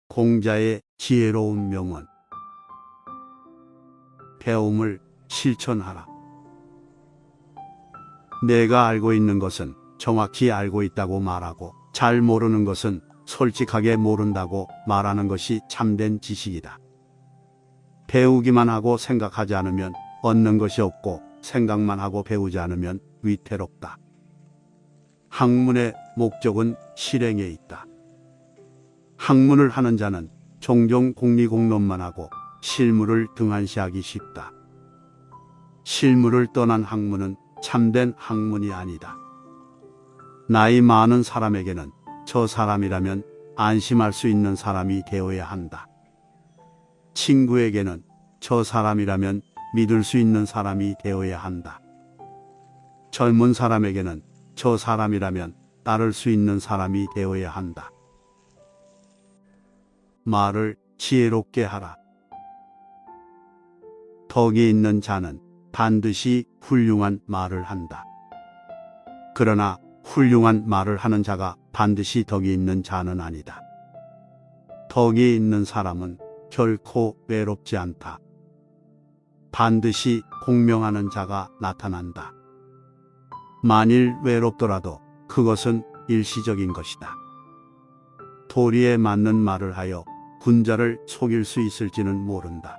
공자의 지혜로운 명언. 배움을 실천하라. 내가 알고 있는 것은 정확히 알고 있다고 말하고, 잘 모르는 것은 솔직하게 모른다고 말하는 것이 참된 지식이다. 배우기만 하고 생각하지 않으면 얻는 것이 없고, 생각만 하고 배우지 않으면 위태롭다. 학문의 목적은 실행에 있다. 학문을 하는 자는 종종 공리공론만 하고 실무를 등한시하기 쉽다. 실무를 떠난 학문은 참된 학문이 아니다. 나이 많은 사람에게는 저 사람이라면 안심할 수 있는 사람이 되어야 한다. 친구에게는 저 사람이라면 믿을 수 있는 사람이 되어야 한다. 젊은 사람에게는 저 사람이라면 따를 수 있는 사람이 되어야 한다. 말을 지혜롭게 하라. 덕이 있는 자는 반드시 훌륭한 말을 한다. 그러나 훌륭한 말을 하는 자가 반드시 덕이 있는 자는 아니다. 덕이 있는 사람은 결코 외롭지 않다. 반드시 공명하는 자가 나타난다. 만일 외롭더라도 그것은 일시적인 것이다. 도리에 맞는 말을 하여 군자를 속일 수 있을지는 모른다.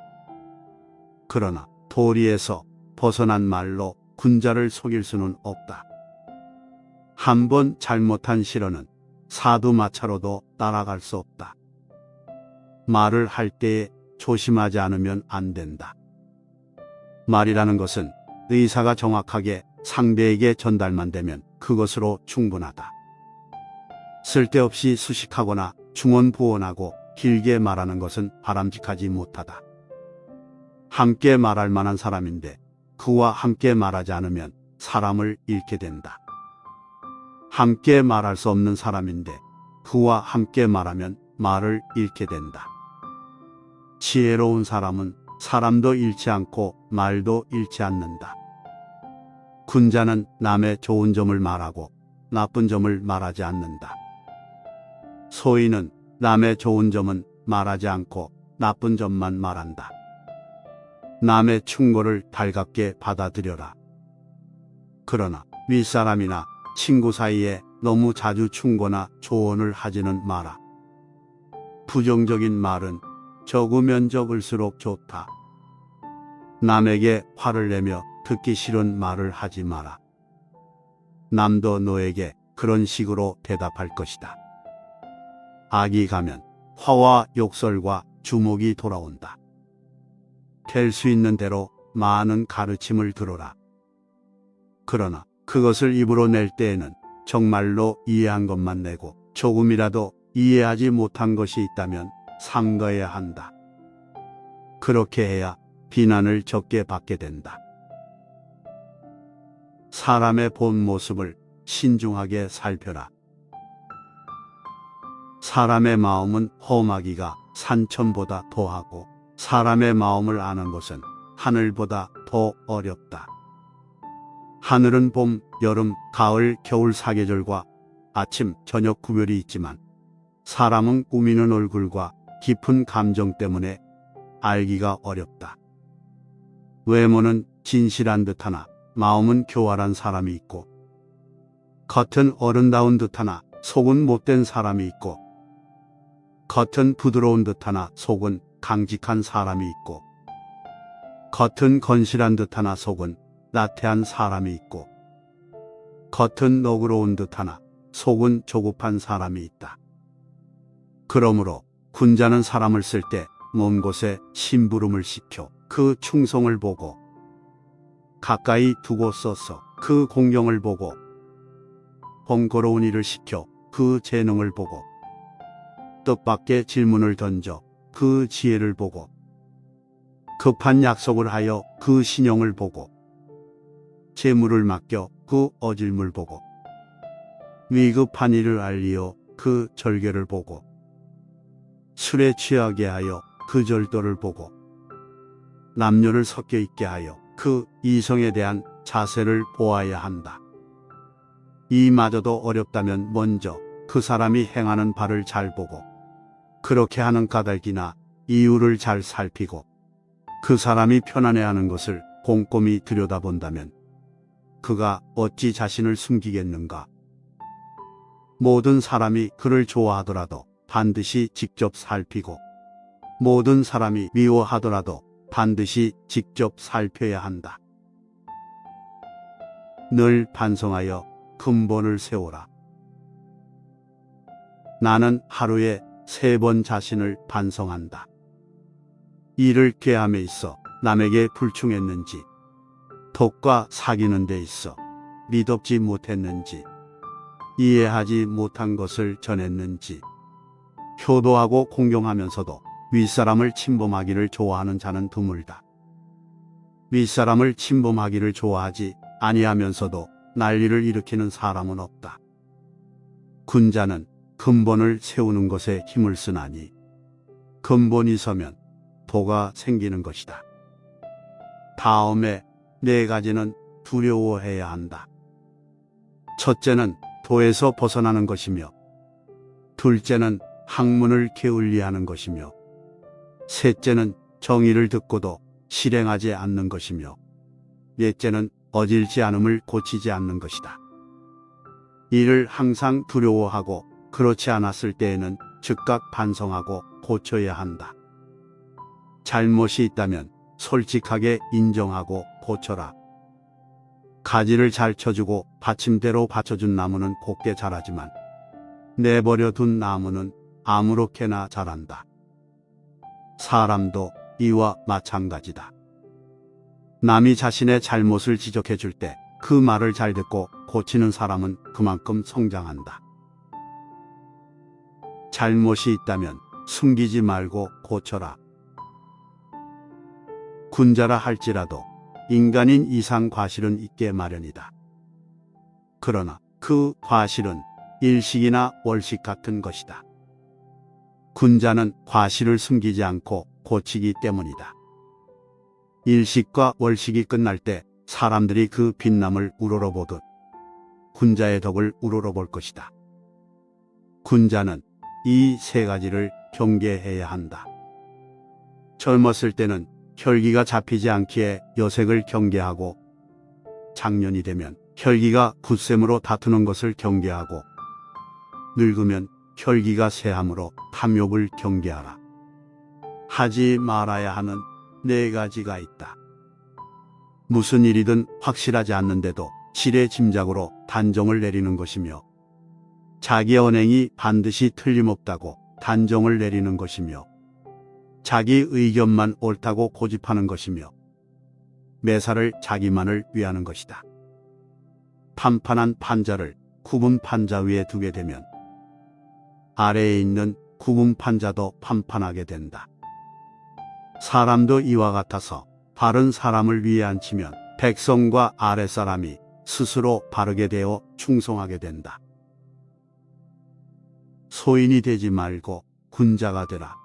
그러나 도리에서 벗어난 말로 군자를 속일 수는 없다. 한번 잘못한 실언은 사두마차로도 따라갈 수 없다. 말을 할 때에 조심하지 않으면 안 된다. 말이라는 것은 의사가 정확하게 상대에게 전달만 되면 그것으로 충분하다. 쓸데없이 수식하거나 중언부언하고 길게 말하는 것은 바람직하지 못하다. 함께 말할 만한 사람인데 그와 함께 말하지 않으면 사람을 잃게 된다. 함께 말할 수 없는 사람인데 그와 함께 말하면 말을 잃게 된다. 지혜로운 사람은 사람도 잃지 않고 말도 잃지 않는다. 군자는 남의 좋은 점을 말하고 나쁜 점을 말하지 않는다. 소인은 남의 좋은 점은 말하지 않고 나쁜 점만 말한다. 남의 충고를 달갑게 받아들여라. 그러나 윗사람이나 친구 사이에 너무 자주 충고나 조언을 하지는 마라. 부정적인 말은 적으면 적을수록 좋다. 남에게 화를 내며 듣기 싫은 말을 하지 마라. 남도 너에게 그런 식으로 대답할 것이다. 악이 가면 화와 욕설과 주목이 돌아온다. 될 수 있는 대로 많은 가르침을 들어라. 그러나 그것을 입으로 낼 때에는 정말로 이해한 것만 내고 조금이라도 이해하지 못한 것이 있다면 삼가해야 한다. 그렇게 해야 비난을 적게 받게 된다. 사람의 본 모습을 신중하게 살펴라. 사람의 마음은 험하기가 산천보다 더하고 사람의 마음을 아는 것은 하늘보다 더 어렵다. 하늘은 봄, 여름, 가을, 겨울 사계절과 아침, 저녁 구별이 있지만 사람은 꾸미는 얼굴과 깊은 감정 때문에 알기가 어렵다. 외모는 진실한 듯하나 마음은 교활한 사람이 있고, 겉은 어른다운 듯하나 속은 못된 사람이 있고, 겉은 부드러운 듯하나 속은 강직한 사람이 있고, 겉은 건실한 듯하나 속은 나태한 사람이 있고, 겉은 너그러운 듯하나 속은 조급한 사람이 있다. 그러므로 군자는 사람을 쓸 때 먼 곳에 심부름을 시켜 그 충성을 보고, 가까이 두고 써서 그 공경을 보고, 번거로운 일을 시켜 그 재능을 보고, 뜻밖의 질문을 던져 그 지혜를 보고, 급한 약속을 하여 그 신용을 보고, 재물을 맡겨 그 어질물 보고, 위급한 일을 알리어 그 절개를 보고, 술에 취하게 하여 그 절도를 보고, 남녀를 섞여 있게 하여 그 이성에 대한 자세를 보아야 한다. 이마저도 어렵다면 먼저 그 사람이 행하는 바를 잘 보고 그렇게 하는 까닭이나 이유를 잘 살피고 그 사람이 편안해하는 것을 꼼꼼히 들여다본다면 그가 어찌 자신을 숨기겠는가? 모든 사람이 그를 좋아하더라도 반드시 직접 살피고 모든 사람이 미워하더라도 반드시 직접 살펴야 한다. 늘 반성하여 근본을 세워라. 나는 하루에 3번 자신을 반성한다. 일을 꾀함에 있어 남에게 불충했는지, 덕과 사귀는 데 있어 미덥지 못했는지, 이해하지 못한 것을 전했는지, 효도하고 공경하면서도 윗사람을 침범하기를 좋아하는 자는 드물다. 윗사람을 침범하기를 좋아하지 아니하면서도 난리를 일으키는 사람은 없다. 군자는 근본을 세우는 것에 힘을 쓰나니 근본이 서면 도가 생기는 것이다. 다음에 4가지는 두려워해야 한다. 첫째는 도에서 벗어나는 것이며, 둘째는 학문을 게을리하는 것이며, 셋째는 정의를 듣고도 실행하지 않는 것이며, 넷째는 어질지 않음을 고치지 않는 것이다. 이를 항상 두려워하고 그렇지 않았을 때에는 즉각 반성하고 고쳐야 한다. 잘못이 있다면 솔직하게 인정하고 고쳐라. 가지를 잘 쳐주고 받침대로 받쳐준 나무는 곱게 자라지만 내버려 둔 나무는 아무렇게나 자란다. 사람도 이와 마찬가지다. 남이 자신의 잘못을 지적해 줄 때 그 말을 잘 듣고 고치는 사람은 그만큼 성장한다. 잘못이 있다면 숨기지 말고 고쳐라. 군자라 할지라도 인간인 이상 과실은 있게 마련이다. 그러나 그 과실은 일식이나 월식 같은 것이다. 군자는 과실을 숨기지 않고 고치기 때문이다. 일식과 월식이 끝날 때 사람들이 그 빛남을 우러러보듯 군자의 덕을 우러러볼 것이다. 군자는 이 3가지를 경계해야 한다. 젊었을 때는 혈기가 잡히지 않기에 여색을 경계하고, 장년이 되면 혈기가 굳셈으로 다투는 것을 경계하고, 늙으면 혈기가 쇠함으로 탐욕을 경계하라. 하지 말아야 하는 4가지가 있다. 무슨 일이든 확실하지 않는데도 지레 짐작으로 단정을 내리는 것이며, 자기 언행이 반드시 틀림없다고 단정을 내리는 것이며, 자기 의견만 옳다고 고집하는 것이며, 매사를 자기만을 위하는 것이다. 판판한 판자를 굽은 판자 위에 두게 되면 아래에 있는 굽은 판자도 판판하게 된다. 사람도 이와 같아서 바른 사람을 위에 앉히면 백성과 아랫사람이 스스로 바르게 되어 충성하게 된다. 소인이 되지 말고 군자가 되라.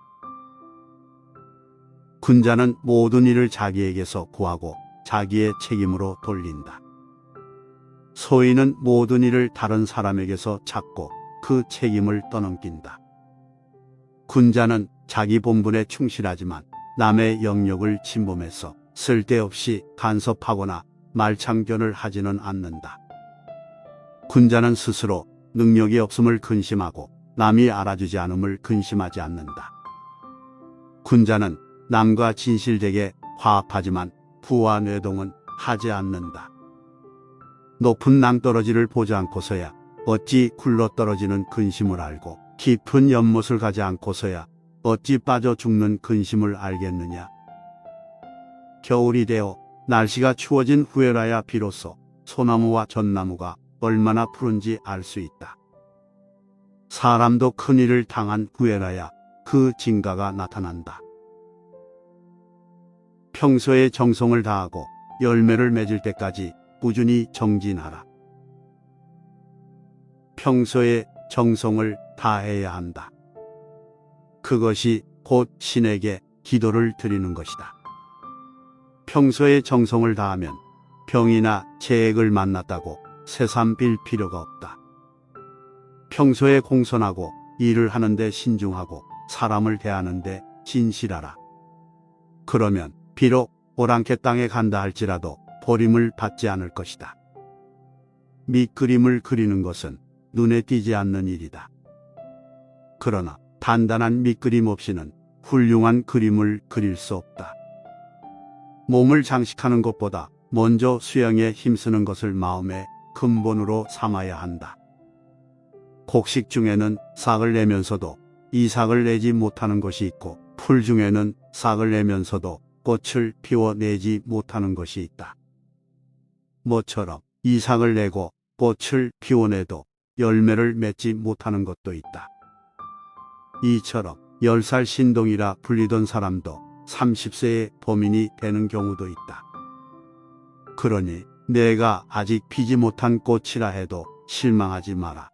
군자는 모든 일을 자기에게서 구하고 자기의 책임으로 돌린다. 소인은 모든 일을 다른 사람에게서 찾고 그 책임을 떠넘긴다. 군자는 자기 본분에 충실하지만 남의 영역을 침범해서 쓸데없이 간섭하거나 말창견을 하지는 않는다. 군자는 스스로 능력이 없음을 근심하고 남이 알아주지 않음을 근심하지 않는다. 군자는 남과 진실되게 화합하지만 부와 뇌동은 하지 않는다. 높은 낭떠러지를 보지 않고서야 어찌 굴러떨어지는 근심을 알고, 깊은 연못을 가지 않고서야 어찌 빠져 죽는 근심을 알겠느냐. 겨울이 되어 날씨가 추워진 후에라야 비로소 소나무와 전나무가 얼마나 푸른지 알 수 있다. 사람도 큰일을 당한 후에라야 그 진가가 나타난다. 평소에 정성을 다하고 열매를 맺을 때까지 꾸준히 정진하라. 평소에 정성을 다해야 한다. 그것이 곧 신에게 기도를 드리는 것이다. 평소에 정성을 다하면 병이나 재액을 만났다고 새삼 빌 필요가 없다. 평소에 공손하고 일을 하는데 신중하고 사람을 대하는데 진실하라. 그러면 비록 오랑캐 땅에 간다 할지라도 버림을 받지 않을 것이다. 밑그림을 그리는 것은 눈에 띄지 않는 일이다. 그러나 단단한 밑그림 없이는 훌륭한 그림을 그릴 수 없다. 몸을 장식하는 것보다 먼저 수영에 힘쓰는 것을 마음의 근본으로 삼아야 한다. 곡식 중에는 싹을 내면서도 이삭을 내지 못하는 것이 있고, 풀 중에는 싹을 내면서도 꽃을 피워내지 못하는 것이 있다. 모처럼 이삭을 내고 꽃을 피워내도 열매를 맺지 못하는 것도 있다. 이처럼 10살 신동이라 불리던 사람도 30세의 범인이 되는 경우도 있다. 그러니 내가 아직 피지 못한 꽃이라 해도 실망하지 마라.